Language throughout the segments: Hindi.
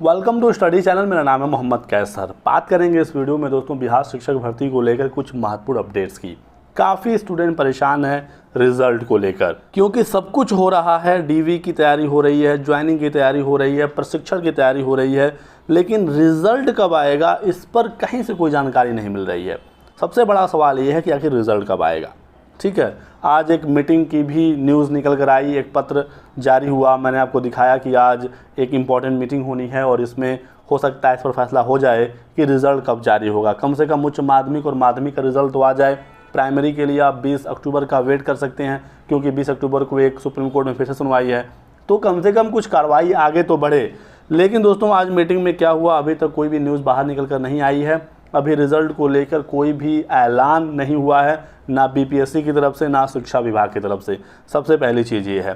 Welcome to study channel. मेरा नाम है मोहम्मद कैसर। बात करेंगे इस वीडियो में दोस्तों बिहार शिक्षक भर्ती को लेकर कुछ महत्वपूर्ण अपडेट्स की। काफ़ी स्टूडेंट परेशान है रिजल्ट को लेकर, क्योंकि सब कुछ हो रहा है। डीवी की तैयारी हो रही है, ज्वाइनिंग की तैयारी हो रही है, प्रशिक्षण की तैयारी हो रही है, लेकिन रिजल्ट कब आएगा इस पर कहीं से कोई जानकारी नहीं मिल रही है। सबसे बड़ा सवाल ये है कि आखिर रिजल्ट कब आएगा। ठीक है, आज एक मीटिंग की भी न्यूज़ निकल कर आई, एक पत्र जारी हुआ। मैंने आपको दिखाया कि आज एक इम्पॉर्टेंट मीटिंग होनी है और इसमें हो सकता है इस पर फैसला हो जाए कि रिज़ल्ट कब जारी होगा। कम से कम उच्च माध्यमिक और माध्यमिक का रिज़ल्ट तो आ जाए। प्राइमरी के लिए आप 20 अक्टूबर का वेट कर सकते हैं, क्योंकि 20 अक्टूबर को एक सुप्रीम कोर्ट में फिर से सुनवाई है, तो कम से कम कुछ कार्रवाई आगे तो बढ़े। लेकिन दोस्तों आज मीटिंग में क्या हुआ, अभी तक कोई भी न्यूज़ बाहर निकल कर नहीं आई है। अभी रिज़ल्ट को लेकर कोई भी ऐलान नहीं हुआ है, ना बीपीएससी की तरफ से ना शिक्षा विभाग की तरफ से। सबसे पहली चीज़ ये है।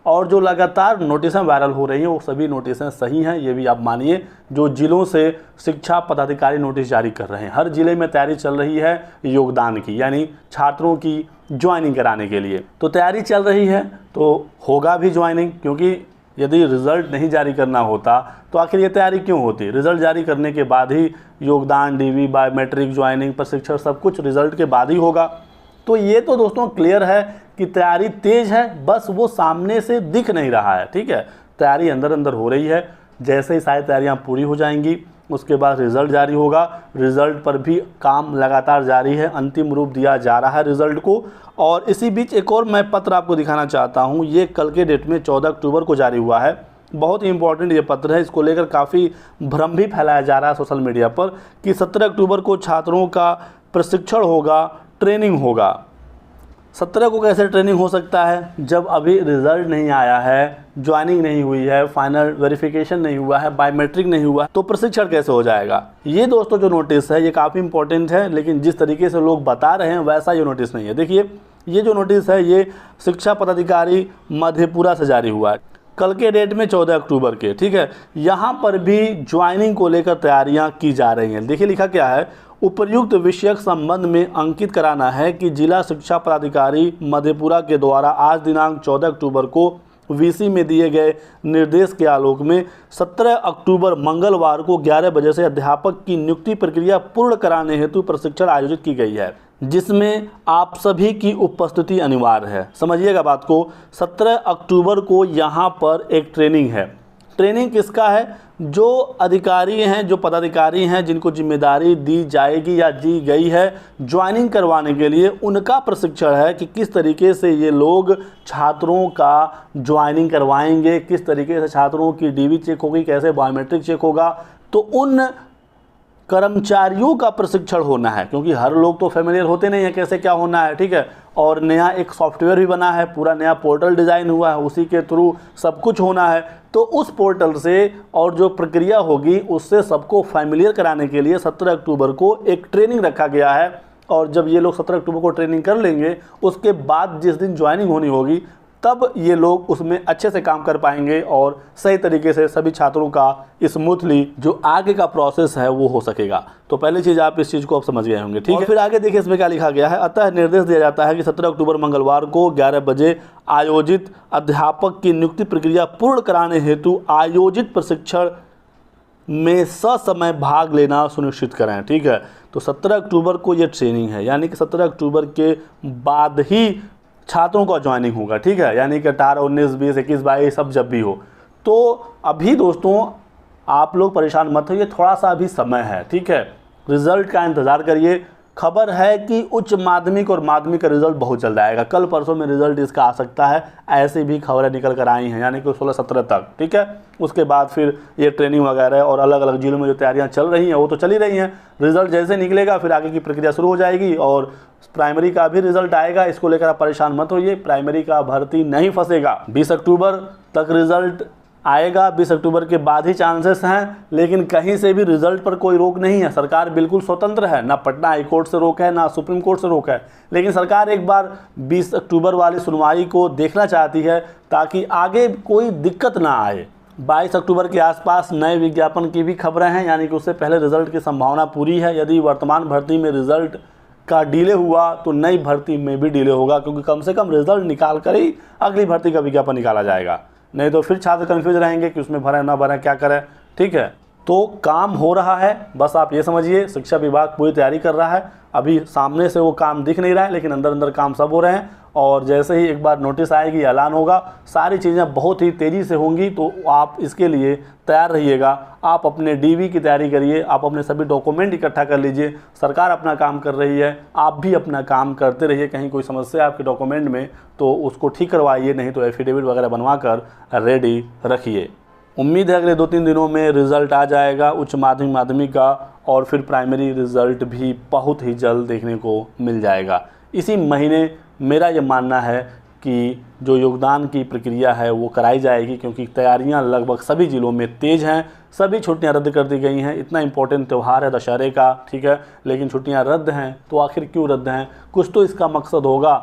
और जो लगातार नोटिसें वायरल हो रही हैं वो सभी नोटिसें सही हैं, ये भी आप मानिए। जो जिलों से शिक्षा पदाधिकारी नोटिस जारी कर रहे हैं, हर जिले में तैयारी चल रही है योगदान की, यानी छात्रों की ज्वाइनिंग कराने के लिए। तो तैयारी चल रही है तो होगा भी ज्वाइनिंग, क्योंकि यदि रिज़ल्ट नहीं जारी करना होता तो आखिर ये तैयारी क्यों होती। रिज़ल्ट जारी करने के बाद ही योगदान, डीवी, बायोमेट्रिक, ज्वाइनिंग, प्रशिक्षण सब कुछ रिज़ल्ट के बाद ही होगा। तो ये तो दोस्तों क्लियर है कि तैयारी तेज़ है, बस वो सामने से दिख नहीं रहा है। ठीक है, तैयारी अंदर अंदर हो रही है। जैसे ही सारी तैयारियाँ पूरी हो जाएंगी उसके बाद रिज़ल्ट जारी होगा। रिज़ल्ट पर भी काम लगातार जारी है, अंतिम रूप दिया जा रहा है रिज़ल्ट को। और इसी बीच एक और मैं पत्र आपको दिखाना चाहता हूँ। ये कल के डेट में 14 अक्टूबर को जारी हुआ है। बहुत ही इंपॉर्टेंट ये पत्र है। इसको लेकर काफ़ी भ्रम भी फैलाया जा रहा है सोशल मीडिया पर कि 17 अक्टूबर को छात्रों का प्रशिक्षण होगा, ट्रेनिंग होगा। 17 को कैसे ट्रेनिंग हो सकता है जब अभी रिज़ल्ट नहीं आया है, ज्वाइनिंग नहीं हुई है, फाइनल वेरिफिकेशन नहीं हुआ है, बायोमेट्रिक नहीं हुआ है, तो प्रशिक्षण कैसे हो जाएगा। ये दोस्तों जो नोटिस है ये काफ़ी इंपॉर्टेंट है, लेकिन जिस तरीके से लोग बता रहे हैं वैसा ये नोटिस नहीं है। देखिए ये जो नोटिस है ये शिक्षा पदाधिकारी मधेपुरा से जारी हुआ है कल के डेट में 14 अक्टूबर के। ठीक है, यहाँ पर भी ज्वाइनिंग को लेकर तैयारियाँ की जा रही हैं। देखिए लिखा क्या है, उपर्युक्त विषयक संबंध में अंकित कराना है कि जिला शिक्षा पदाधिकारी मधेपुरा के द्वारा आज दिनांक 14 अक्टूबर को वीसी में दिए गए निर्देश के आलोक में 17 अक्टूबर मंगलवार को 11 बजे से अध्यापक की नियुक्ति प्रक्रिया पूर्ण कराने हेतु प्रशिक्षण आयोजित की गई है, जिसमें आप सभी की उपस्थिति अनिवार्य है। समझिएगा बात को। 17 अक्टूबर को यहाँ पर एक ट्रेनिंग है। ट्रेनिंग किसका है? जो अधिकारी हैं, जो पदाधिकारी हैं, जिनको जिम्मेदारी दी जाएगी या दी गई है ज्वाइनिंग करवाने के लिए, उनका प्रशिक्षण है कि किस तरीके से ये लोग छात्रों का ज्वाइनिंग करवाएंगे, किस तरीके से छात्रों की डीवी चेक होगी, कैसे बायोमेट्रिक चेक होगा। तो उन कर्मचारियों का प्रशिक्षण होना है, क्योंकि हर लोग तो फेमिलियर होते नहीं है कैसे क्या होना है। ठीक है, और नया एक सॉफ्टवेयर भी बना है, पूरा नया पोर्टल डिज़ाइन हुआ है, उसी के थ्रू सब कुछ होना है। तो उस पोर्टल से और जो प्रक्रिया होगी उससे सबको फेमिलियर कराने के लिए 17 अक्टूबर को एक ट्रेनिंग रखा गया है। और जब ये लोग 17 अक्टूबर को ट्रेनिंग कर लेंगे उसके बाद जिस दिन ज्वाइनिंग होनी होगी तब ये लोग उसमें अच्छे से काम कर पाएंगे और सही तरीके से सभी छात्रों का स्मूथली जो आगे का प्रोसेस है वो हो सकेगा। तो पहली चीज़ आप इस चीज़ को आप समझ गए होंगे। ठीक है, फिर आगे देखिए इसमें क्या लिखा गया है। अतः निर्देश दिया जाता है कि 17 अक्टूबर मंगलवार को 11 बजे आयोजित अध्यापक की नियुक्ति प्रक्रिया पूर्ण कराने हेतु आयोजित प्रशिक्षण में ससमय भाग लेना सुनिश्चित करें। ठीक है, तो 17 अक्टूबर को ये ट्रेनिंग है, यानी कि 17 अक्टूबर के बाद ही छात्रों का ज्वाइनिंग होगा। ठीक है, यानी कि 18, 19, 20, 21, 22 सब जब भी हो। तो अभी दोस्तों आप लोग परेशान मत होइए, थोड़ा सा अभी समय है। ठीक है, रिज़ल्ट का इंतज़ार करिए। खबर है कि उच्च माध्यमिक और माध्यमिक का रिज़ल्ट बहुत जल्द आएगा, कल परसों में रिज़ल्ट इसका आ सकता है, ऐसी भी खबरें निकल कर आई हैं, यानी कि 16-17 तक। ठीक है, उसके बाद फिर ये ट्रेनिंग वगैरह और अलग अलग जिलों में जो तैयारियां चल रही हैं वो तो चल ही रही हैं। रिज़ल्ट जैसे निकलेगा फिर आगे की प्रक्रिया शुरू हो जाएगी और प्राइमरी का भी रिज़ल्ट आएगा। इसको लेकर आप परेशान मत होइए, प्राइमरी का भर्ती नहीं फंसेगा। 20 अक्टूबर तक रिज़ल्ट आएगा, 20 अक्टूबर के बाद ही चांसेस हैं, लेकिन कहीं से भी रिज़ल्ट पर कोई रोक नहीं है। सरकार बिल्कुल स्वतंत्र है, ना पटना हाई कोर्ट से रोक है ना सुप्रीम कोर्ट से रोक है। लेकिन सरकार एक बार 20 अक्टूबर वाली सुनवाई को देखना चाहती है ताकि आगे कोई दिक्कत ना आए। 22 अक्टूबर के आसपास नए विज्ञापन की भी खबरें हैं, यानी कि उससे पहले रिज़ल्ट की संभावना पूरी है। यदि वर्तमान भर्ती में रिज़ल्ट का डिले हुआ तो नई भर्ती में भी डिले होगा, क्योंकि कम से कम रिज़ल्ट निकाल कर ही अगली भर्ती का विज्ञापन निकाला जाएगा। नहीं तो फिर छात्र कन्फ्यूज रहेंगे कि उसमें भरें ना भरें क्या करें। ठीक है, तो काम हो रहा है, बस आप ये समझिए शिक्षा विभाग पूरी तैयारी कर रहा है। अभी सामने से वो काम दिख नहीं रहा है, लेकिन अंदर अंदर काम सब हो रहे हैं। और जैसे ही एक बार नोटिस आएगी, ऐलान होगा, सारी चीज़ें बहुत ही तेज़ी से होंगी। तो आप इसके लिए तैयार रहिएगा। आप अपने डीवी की तैयारी करिए, आप अपने सभी डॉक्यूमेंट इकट्ठा कर लीजिए। सरकार अपना काम कर रही है, आप भी अपना काम करते रहिए। कहीं कोई समस्या आपके डॉक्यूमेंट में तो उसको ठीक करवाइए, नहीं तो एफिडेविट वगैरह बनवा कर रेडी रखिए। उम्मीद है अगले 2-3 दिनों में रिज़ल्ट आ जाएगा उच्च माध्यमिक, माध्यमिक का, और फिर प्राइमरी रिज़ल्ट भी बहुत ही जल्द देखने को मिल जाएगा। इसी महीने मेरा ये मानना है कि जो योगदान की प्रक्रिया है वो कराई जाएगी, क्योंकि तैयारियां लगभग सभी ज़िलों में तेज़ हैं। सभी छुट्टियां रद्द कर दी गई हैं। इतना इम्पोर्टेंट त्यौहार है दशहरे का, ठीक है, लेकिन छुट्टियां रद्द हैं। तो आखिर क्यों रद्द हैं? कुछ तो इसका मकसद होगा।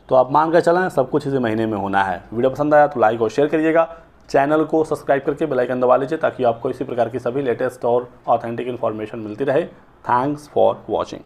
तो आप मान कर चलें सब कुछ इसी महीने में होना है। वीडियो पसंद आया तो लाइक और शेयर करिएगा। चैनल को सब्सक्राइब करके बेल आइकन दबा लीजिए, ताकि आपको इसी प्रकार की सभी लेटेस्ट और ऑथेंटिक इन्फॉर्मेशन मिलती रहे। Thanks for watching.